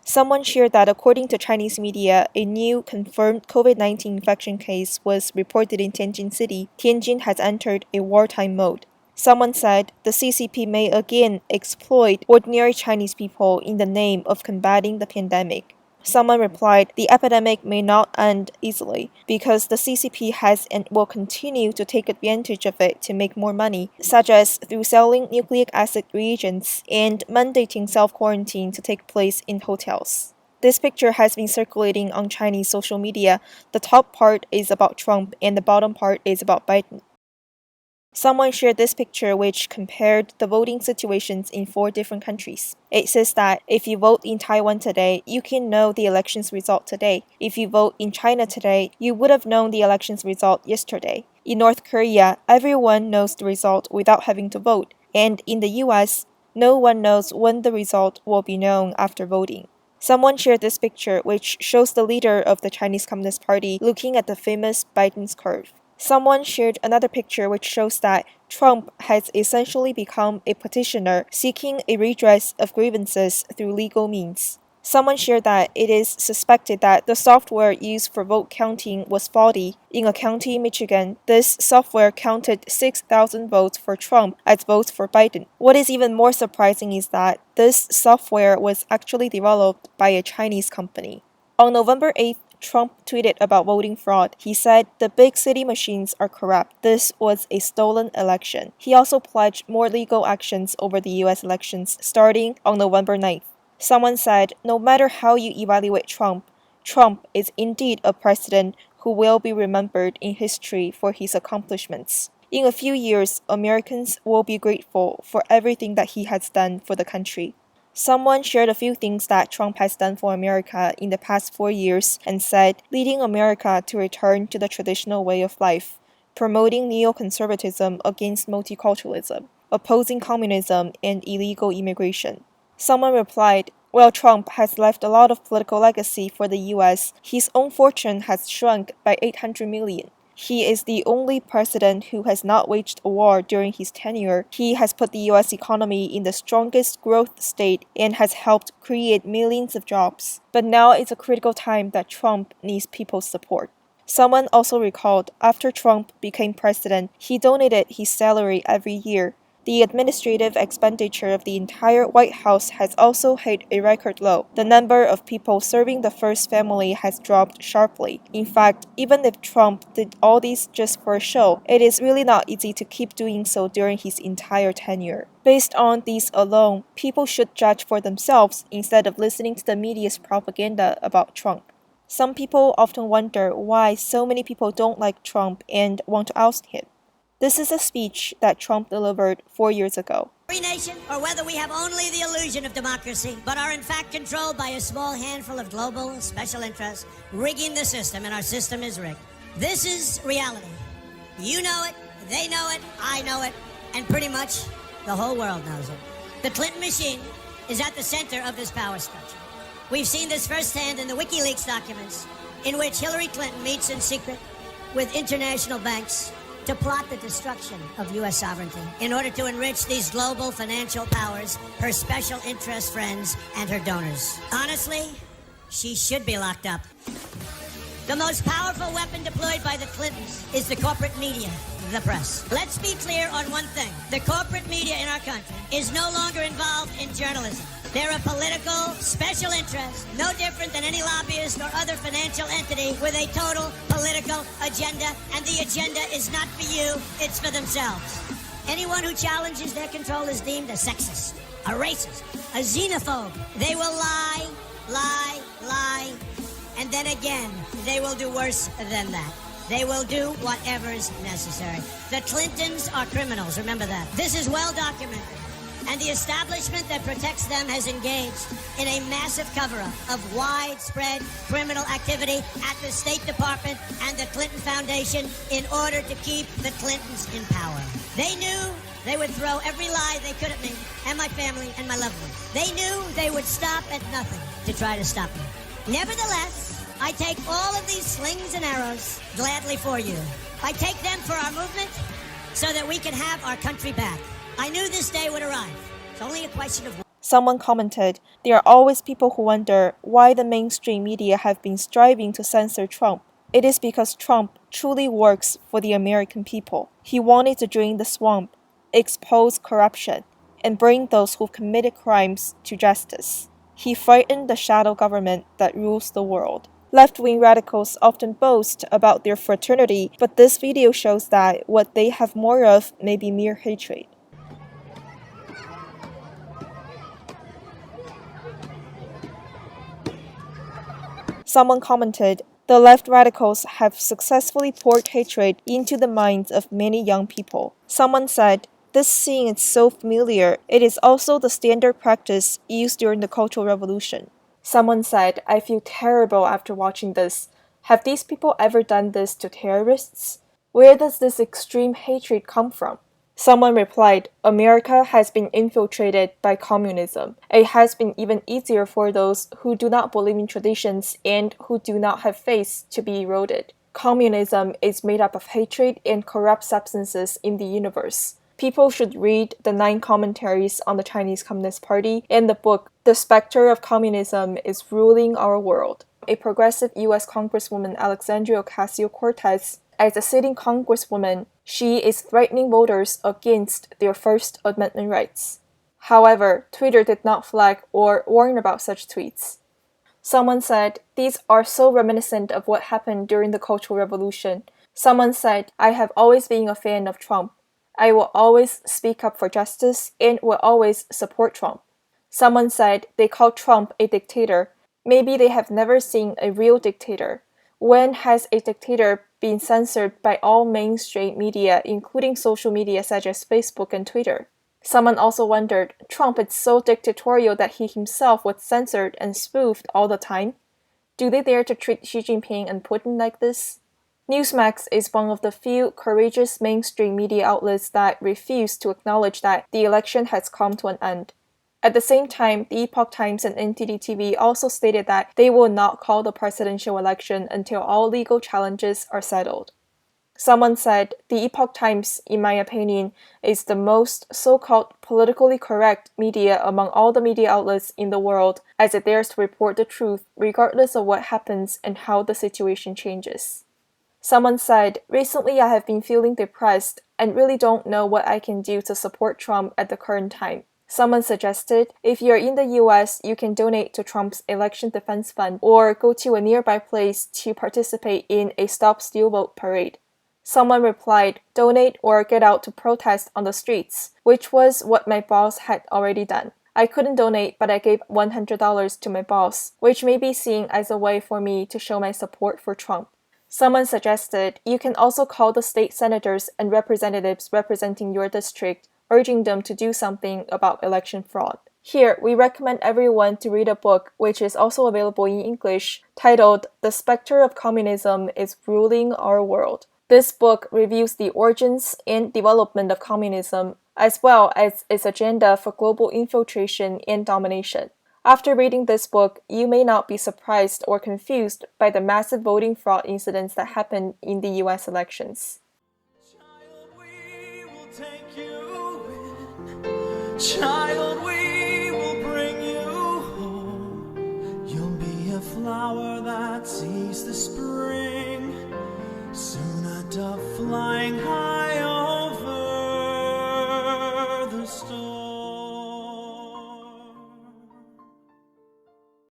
Someone shared that according to Chinese media, a new confirmed COVID-19 infection case was reported in Tianjin City. Tianjin has entered a wartime mode. Someone said the CCP may again exploit ordinary Chinese people in the name of combating the pandemic. Someone replied, the epidemic may not end easily because the CCP has and will continue to take advantage of it to make more money, such as through selling nucleic acid reagents and mandating self-quarantine to take place in hotels. This picture has been circulating on Chinese social media. The top part is about Trump and the bottom part is about Biden. Someone shared this picture which compared the voting situations in 4 different countries. It says that if you vote in Taiwan today, you can know the election's result today. If you vote in China today, you would have known the election's result yesterday. In North Korea, everyone knows the result without having to vote. And in the US, no one knows when the result will be known after voting. Someone shared this picture which shows the leader of the Chinese Communist Party looking at the famous Biden's curve. Someone shared another picture which shows that Trump has essentially become a petitioner seeking a redress of grievances through legal means. Someone shared that it is suspected that the software used for vote counting was faulty. In a county in Michigan, this software counted 6,000 votes for Trump as votes for Biden. What is even more surprising is that this software was actually developed by a Chinese company. On November 8th, Trump tweeted about voting fraud. He said the big city machines are corrupt. This was a stolen election. He also pledged more legal actions over the US elections starting on November 9th. Someone said, no matter how you evaluate Trump, Trump is indeed a president who will be remembered in history for his accomplishments. In a few years, Americans will be grateful for everything that he has done for the country. Someone shared a few things that Trump has done for America in the past 4 years and said, leading America to return to the traditional way of life, promoting neoconservatism against multiculturalism, opposing communism and illegal immigration. Someone replied, while Trump has left a lot of political legacy for the US, his own fortune has shrunk by 800 million. He is the only president who has not waged a war during his tenure. He has put the US economy in the strongest growth state and has helped create millions of jobs. But now is a critical time that Trump needs people's support. Someone also recalled after Trump became president, he donated his salary every year. The administrative expenditure of the entire White House has also hit a record low. The number of people serving the first family has dropped sharply. In fact, even if Trump did all this just for a show, it is really not easy to keep doing so during his entire tenure. Based on these alone, people should judge for themselves instead of listening to the media's propaganda about Trump. Some people often wonder why so many people don't like Trump and want to oust him. This is a speech that Trump delivered 4 years ago. Free nation, or whether we have only the illusion of democracy, but are in fact controlled by a small handful of global special interests rigging the system, and our system is rigged. This is reality. You know it, they know it, I know it, and pretty much the whole world knows it. The Clinton machine is at the center of this power structure. We've seen this firsthand in the WikiLeaks documents, in which Hillary Clinton meets in secret with international banks to plot the destruction of U.S. sovereignty in order to enrich these global financial powers, her special interest friends, and her donors. Honestly, she should be locked up. The most powerful weapon deployed by the Clintons is the corporate media, the press. Let's be clear on one thing. The corporate media in our country is no longer involved in journalism. They're a political special interest, no different than any lobbyist or other financial entity with a total political agenda, and the agenda is not for you, it's for themselves. Anyone who challenges their control is deemed a sexist, a racist, a xenophobe. They will lie, and then again, they will do worse than that. They will do whatever is necessary. The Clintons are criminals, remember that. This is well documented. And the establishment that protects them has engaged in a massive cover-up of widespread criminal activity at the State Department and the Clinton Foundation in order to keep the Clintons in power. They knew they would throw every lie they could at me and my family and my loved ones. They knew they would stop at nothing to try to stop me. Nevertheless, I take all of these slings and arrows gladly for you. I take them for our movement, so that we can have our country back. I knew this day would arrive. It's only a question of... Someone commented, there are always people who wonder why the mainstream media have been striving to censor Trump. It is because Trump truly works for the American people. He wanted to drain the swamp, expose corruption, and bring those who committed crimes to justice. He frightened the shadow government that rules the world. Left-wing radicals often boast about their fraternity, but this video shows that what they have more of may be mere hatred. Someone commented, the left radicals have successfully poured hatred into the minds of many young people. Someone said, this scene is so familiar, it is also the standard practice used during the Cultural Revolution. Someone said, I feel terrible after watching this. Have these people ever done this to terrorists? Where does this extreme hatred come from? Someone replied, America has been infiltrated by communism. It has been even easier for those who do not believe in traditions and who do not have faith to be eroded. Communism is made up of hatred and corrupt substances in the universe. People should read the 9 commentaries on the Chinese Communist Party and the book The Specter of Communism is Ruling Our World. A progressive U.S. Congresswoman Alexandria Ocasio-Cortez, as a sitting congresswoman, she is threatening voters against their First Amendment rights. However, Twitter did not flag or warn about such tweets. Someone said, these are so reminiscent of what happened during the Cultural Revolution. Someone said, I have always been a fan of Trump. I will always speak up for justice and will always support Trump. Someone said they call Trump a dictator. Maybe they have never seen a real dictator. When has a dictator been censored by all mainstream media, including social media such as Facebook and Twitter? Someone also wondered, Trump is so dictatorial that he himself was censored and spoofed all the time? Do they dare to treat Xi Jinping and Putin like this? Newsmax is one of the few courageous mainstream media outlets that refuse to acknowledge that the election has come to an end. At the same time, the Epoch Times and NTD-TV also stated that they will not call the presidential election until all legal challenges are settled. Someone said, the Epoch Times, in my opinion, is the most so-called politically correct media among all the media outlets in the world, as it dares to report the truth regardless of what happens and how the situation changes. Someone said, recently I have been feeling depressed and really don't know what I can do to support Trump at the current time. Someone suggested, if you're in the US, you can donate to Trump's election defense fund or go to a nearby place to participate in a Stop Steal Vote parade. Someone replied, donate or get out to protest on the streets, which was what my boss had already done. I couldn't donate, but I gave $100 to my boss, which may be seen as a way for me to show my support for Trump. Someone suggested, you can also call the state senators and representatives representing your district, urging them to do something about election fraud. Here, we recommend everyone to read a book which is also available in English, titled The Specter of Communism is Ruling Our World. This book reviews the origins and development of communism, as well as its agenda for global infiltration and domination. After reading this book, you may not be surprised or confused by the massive voting fraud incidents that happened in the US elections. Child, we will take you in. Child, we will bring you home. You'll be a flower that sees the spring. Soon a dove flying high.